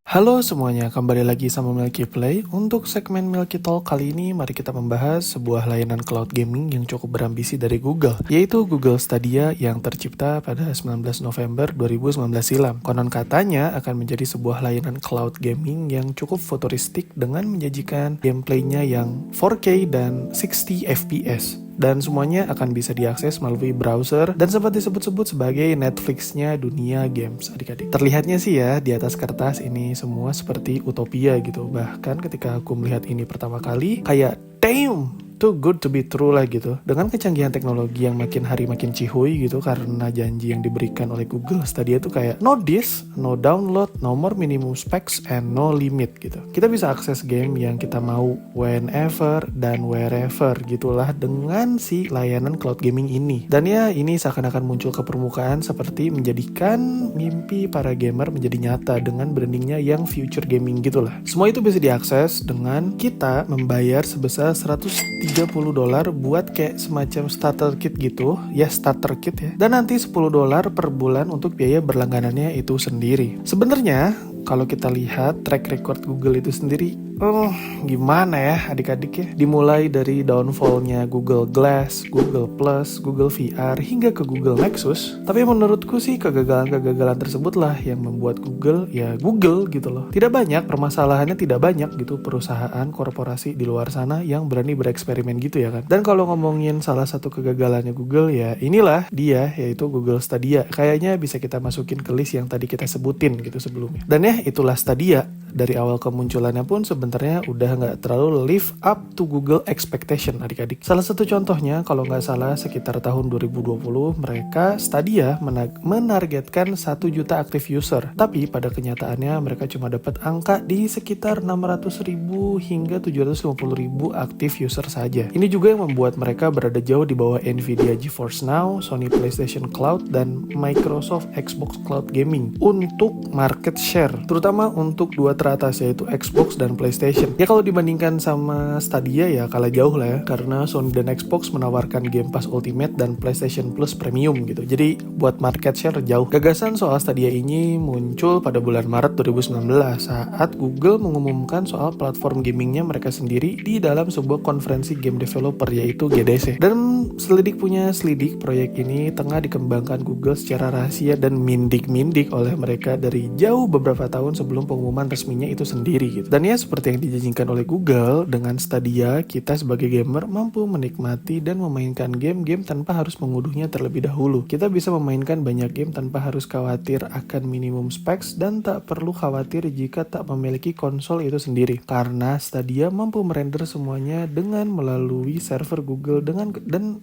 Halo semuanya, kembali lagi sama Milky Play. Untuk segmen Milky Talk kali ini, mari kita membahas sebuah layanan cloud gaming yang cukup berambisi dari Google, yaitu Google Stadia yang tercipta pada 19 November 2019 silam. Konon katanya akan menjadi sebuah layanan cloud gaming yang cukup futuristik dengan menyajikan gameplaynya yang 4K dan 60 FPS. Dan semuanya akan bisa diakses melalui browser dan sempat disebut-sebut sebagai Netflix-nya dunia games, adik-adik. Terlihatnya sih ya, di atas kertas ini semua seperti utopia gitu. Bahkan ketika aku melihat ini pertama kali, kayak damn, too good to be true lah gitu. Dengan kecanggihan teknologi yang makin hari makin cihuy gitu, karena janji yang diberikan oleh Google Stadia tuh kayak no disk, no download, no more minimum specs, and no limit gitu. Kita bisa akses game yang kita mau whenever dan wherever gitulah dengan si layanan cloud gaming ini. Dan ya ini seakan-akan muncul ke permukaan seperti menjadikan mimpi para gamer menjadi nyata dengan brandingnya yang future gaming gitulah. Semua itu bisa diakses dengan kita membayar sebesar $130 buat kayak semacam starter kit gitu, ya starter kit ya. Dan nanti $10 per bulan untuk biaya berlangganannya itu sendiri. Sebenarnya kalau kita lihat track record Google itu sendiri, gimana ya adik-adik ya. Dimulai dari downfall-nya Google Glass, Google Plus, Google VR, hingga ke Google Nexus. Tapi menurutku sih kegagalan-kegagalan tersebut lah yang membuat Google ya Google gitu loh. Tidak banyak, permasalahannya tidak banyak gitu perusahaan korporasi di luar sana yang berani bereksperimen gitu ya kan. Dan kalau ngomongin salah satu kegagalannya Google ya inilah dia, yaitu Google Stadia. Kayaknya bisa kita masukin ke list yang tadi kita sebutin gitu sebelumnya. Dan ya itulah Stadia. Dari awal kemunculannya pun sebenarnya udah nggak terlalu live up to Google expectation adik-adik. Salah satu contohnya kalau nggak salah sekitar tahun 2020 mereka Stadia menargetkan 1 juta aktif user. Tapi pada kenyataannya mereka cuma dapat angka di sekitar 600.000 hingga 750.000 aktif user saja. Ini juga yang membuat mereka berada jauh di bawah Nvidia GeForce Now, Sony PlayStation Cloud, dan Microsoft Xbox Cloud Gaming untuk market share, terutama untuk dua teratas yaitu Xbox dan PlayStation. Ya kalau dibandingkan sama Stadia ya kalah jauh lah ya, karena Sony dan Xbox menawarkan Game Pass Ultimate dan PlayStation Plus Premium gitu. Jadi buat market share jauh. Gagasan soal Stadia ini muncul pada bulan Maret 2019 saat Google mengumumkan soal platform gamingnya mereka sendiri di dalam sebuah konferensi game developer yaitu GDC. Dan selidik proyek ini tengah dikembangkan Google secara rahasia dan mindik-mindik oleh mereka dari jauh beberapa tahun sebelum pengumuman resminya itu sendiri gitu. Dan ya seperti yang dijanjikan oleh Google, dengan Stadia kita sebagai gamer mampu menikmati dan memainkan game-game tanpa harus mengunduhnya terlebih dahulu. Kita bisa memainkan banyak game tanpa harus khawatir akan minimum specs dan tak perlu khawatir jika tak memiliki konsol itu sendiri. Karena Stadia mampu merender semuanya dengan melalui server Google dan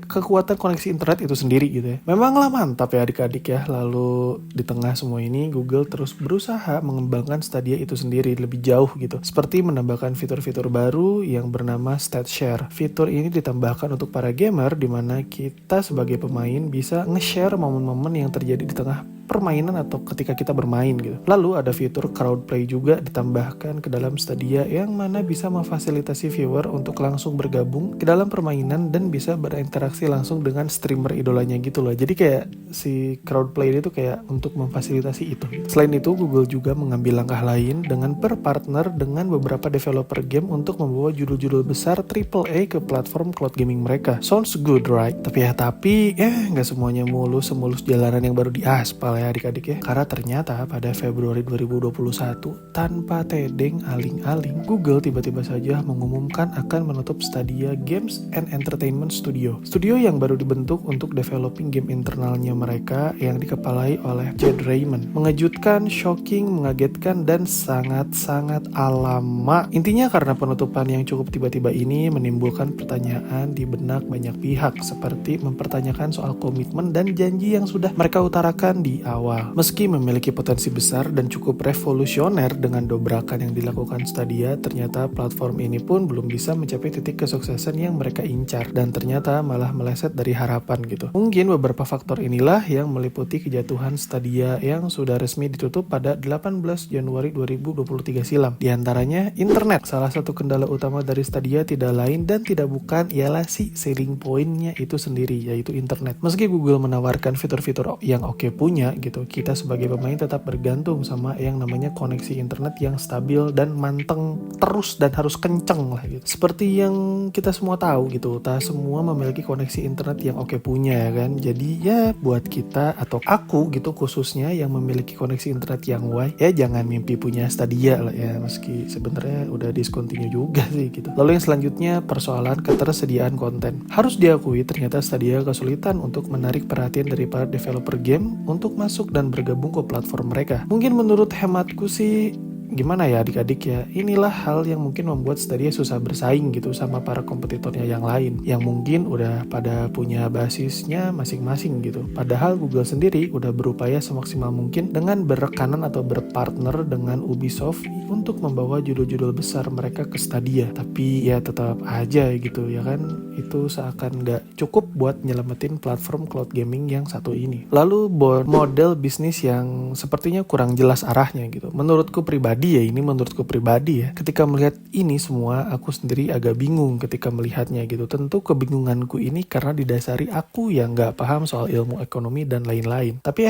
kekuatan koneksi internet itu sendiri gitu ya. Memanglah mantap ya adik-adik ya. Lalu di tengah semua ini Google terus berusaha mengembangkan Stadia itu sendiri lebih jauh gitu. Seperti menambahkan fitur-fitur baru yang bernama Stat Share. Fitur ini ditambahkan untuk para gamer di mana kita sebagai pemain bisa nge-share momen-momen yang terjadi di tengah permainan atau ketika kita bermain gitu. Lalu ada fitur crowd play juga ditambahkan ke dalam Stadia yang mana bisa memfasilitasi viewer untuk langsung bergabung ke dalam permainan dan bisa berinteraksi langsung dengan streamer idolanya gitu loh. Jadi kayak si crowd play itu kayak untuk memfasilitasi itu gitu. Selain itu Google juga mengambil langkah lain dengan berpartner dengan beberapa developer game untuk membawa judul-judul besar AAA ke platform cloud gaming mereka. Sounds good right? Tapi nggak semuanya semulus jalanan yang baru diaspal ya adik-adik ya. Karena ternyata pada Februari 2021 tanpa tedeng aling-aling Google tiba-tiba saja mengumumkan akan menutup Stadia Games and Entertainment Studio. Studio yang baru dibentuk untuk developing game internalnya mereka yang dikepalai oleh Jed Raymond. Mengejutkan, shocking, mengagetkan, dan sangat-sangat alama. Intinya karena penutupan yang cukup tiba-tiba ini menimbulkan pertanyaan di benak banyak pihak seperti mempertanyakan soal komitmen dan janji yang sudah mereka utarakan di awal. Meski memiliki potensi besar dan cukup revolusioner dengan dobrakan yang dilakukan Stadia, ternyata platform ini pun belum bisa mencapai titik kesuksesan yang mereka incar dan ternyata malah meleset dari harapan gitu. Mungkin beberapa faktor inilah yang meliputi kejatuhan Stadia yang sudah resmi ditutup pada 18 Januari 2023 silam. Di antaranya internet. Salah satu kendala utama dari Stadia tidak lain dan tidak bukan ialah si selling point-nya itu sendiri, yaitu internet. Meski Google menawarkan fitur-fitur yang oke punya gitu, kita sebagai pemain tetap bergantung sama yang namanya koneksi internet yang stabil dan manteng terus dan harus kenceng lah gitu. Seperti yang kita semua tahu gitu, tak semua memiliki koneksi internet yang oke punya ya kan. Jadi ya buat kita atau aku gitu khususnya yang memiliki koneksi internet yang wide, ya jangan mimpi punya Stadia lah ya, meski sebenarnya udah discontinue juga sih gitu. Lalu yang selanjutnya persoalan ketersediaan konten. Harus diakui ternyata Stadia kesulitan untuk menarik perhatian dari para developer game untuk masuk dan bergabung ke platform mereka. Mungkin menurut hematku sih gimana ya adik-adik ya, inilah hal yang mungkin membuat Stadia susah bersaing gitu sama para kompetitornya yang lain yang mungkin udah pada punya basisnya masing-masing gitu. Padahal Google sendiri udah berupaya semaksimal mungkin dengan berrekanan atau berpartner dengan Ubisoft untuk membawa judul-judul besar mereka ke Stadia. Tapi ya tetap aja gitu ya kan, itu seakan gak cukup buat nyelamatin platform cloud gaming yang satu ini. Lalu model bisnis yang sepertinya kurang jelas arahnya gitu. Menurutku pribadi ya, ketika melihat ini semua aku sendiri agak bingung ketika melihatnya gitu. Tentu kebingunganku ini karena didasari aku yang gak paham soal ilmu ekonomi dan lain-lain. Tapi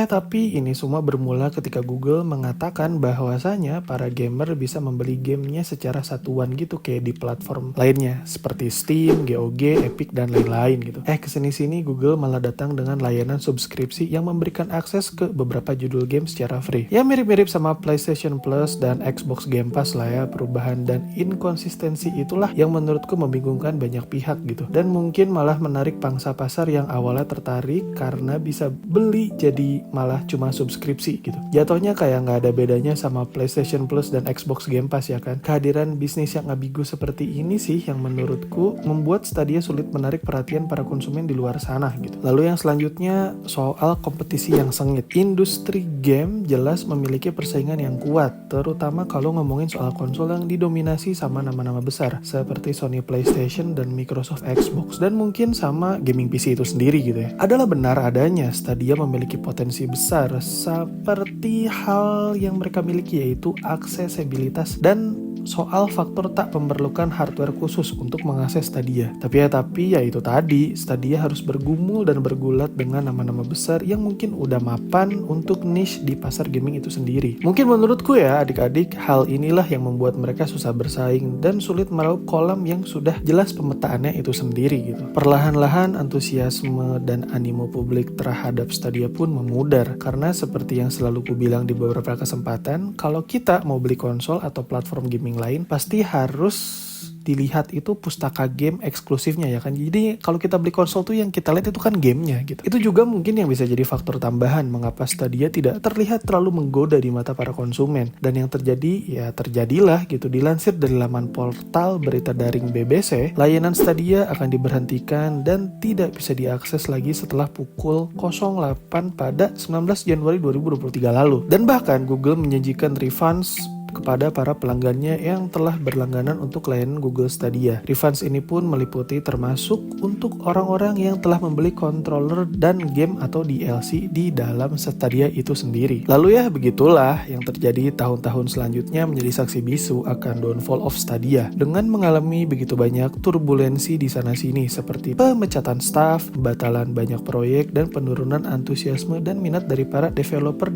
ini semua bermula ketika Google mengatakan bahwasanya para gamer bisa membeli gamenya secara satuan gitu kayak di platform lainnya seperti Steam, GOG, Epic dan lain-lain gitu. Kesini-sini Google malah datang dengan layanan subskripsi yang memberikan akses ke beberapa judul game secara free. Ya mirip-mirip sama PlayStation Plus dan Xbox Game Pass lah ya. Perubahan dan inkonsistensi itulah yang menurutku membingungkan banyak pihak gitu, dan mungkin malah menarik pangsa pasar yang awalnya tertarik karena bisa beli jadi malah cuma subskripsi gitu. Jatuhnya kayak nggak ada bedanya sama PlayStation Plus dan Xbox Game Pass ya kan. Kehadiran bisnis yang ambigu seperti ini sih yang menurutku membuat Stadia sulit menarik perhatian para konsumen di luar sana gitu. Lalu yang selanjutnya soal kompetisi yang sengit. Industri game jelas memiliki persaingan yang kuat, terutama kalau ngomongin soal konsol yang didominasi sama nama-nama besar seperti Sony PlayStation dan Microsoft Xbox, dan mungkin sama gaming PC itu sendiri gitu ya. Adalah benar adanya Stadia memiliki potensi besar seperti hal yang mereka miliki, yaitu aksesibilitas dan soal faktor tak memerlukan hardware khusus untuk mengakses Stadia. Tapi ya itu tadi, Stadia harus bergumul dan bergulat dengan nama-nama besar yang mungkin udah mapan untuk niche di pasar gaming itu sendiri. Mungkin menurutku ya adik-adik, hal inilah yang membuat mereka susah bersaing dan sulit meraup kolam yang sudah jelas pemetaannya itu sendiri gitu. Perlahan-lahan antusiasme dan animo publik terhadap Stadia pun memudar, karena seperti yang selalu ku bilang di beberapa kesempatan, kalau kita mau beli konsol atau platform gaming lain pasti harus dilihat itu pustaka game eksklusifnya ya kan. Jadi kalau kita beli konsol tuh yang kita lihat itu kan gamenya gitu. Itu juga mungkin yang bisa jadi faktor tambahan mengapa Stadia tidak terlihat terlalu menggoda di mata para konsumen. Dan yang terjadi ya terjadilah gitu. Dilansir dari laman portal berita daring BBC, layanan Stadia akan diberhentikan dan tidak bisa diakses lagi setelah pukul 08 pada 19 Januari 2023 lalu. Dan bahkan Google menjanjikan refunds kepada para pelanggannya yang telah berlangganan untuk layanan Google Stadia. Refunds ini pun meliputi termasuk untuk orang-orang yang telah membeli controller dan game atau DLC di dalam Stadia itu sendiri. Lalu ya begitulah yang terjadi tahun-tahun selanjutnya menjadi saksi bisu akan downfall of Stadia dengan mengalami begitu banyak turbulensi di sana-sini seperti pemecatan staff, pembatalan banyak proyek, dan penurunan antusiasme dan minat dari para developer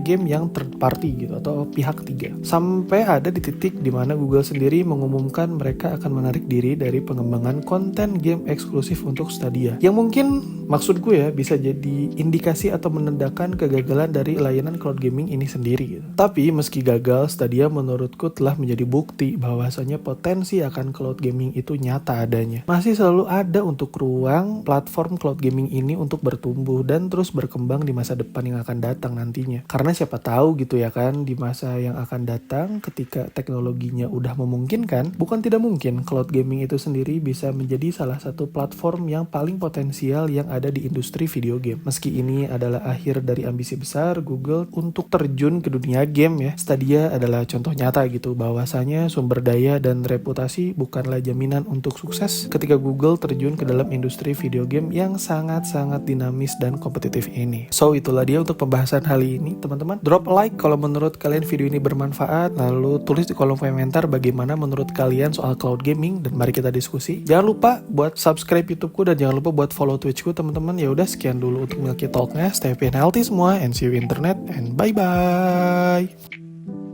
game yang third party gitu atau pihak ketiga. Sampai ada di titik di mana Google sendiri mengumumkan mereka akan menarik diri dari pengembangan konten game eksklusif untuk Stadia. Yang mungkin maksudku ya bisa jadi indikasi atau menandakan kegagalan dari layanan cloud gaming ini sendiri gitu. Tapi meski gagal, Stadia menurutku telah menjadi bukti bahwasanya potensi akan cloud gaming itu nyata adanya. Masih selalu ada untuk ruang platform cloud gaming ini untuk bertumbuh dan terus berkembang di masa depan yang akan datang nantinya. Karena siapa tahu gitu ya kan, di masa yang akan datang datang ketika teknologinya udah memungkinkan, bukan tidak mungkin cloud gaming itu sendiri bisa menjadi salah satu platform yang paling potensial yang ada di industri video game. Meski ini adalah akhir dari ambisi besar Google untuk terjun ke dunia game ya, Stadia adalah contoh nyata gitu bahwasanya sumber daya dan reputasi bukanlah jaminan untuk sukses ketika Google terjun ke dalam industri video game yang sangat-sangat dinamis dan kompetitif ini. So itulah dia untuk pembahasan kali ini teman-teman. Drop like kalau menurut kalian video ini bermanfaat, lalu tulis di kolom komentar bagaimana menurut kalian soal cloud gaming dan mari kita diskusi. Jangan lupa buat subscribe YouTubeku dan jangan lupa buat follow Twitchku teman-teman. Ya udah sekian dulu untuk Milky Talknya. Stay happy and healthy semua and see you internet and bye bye.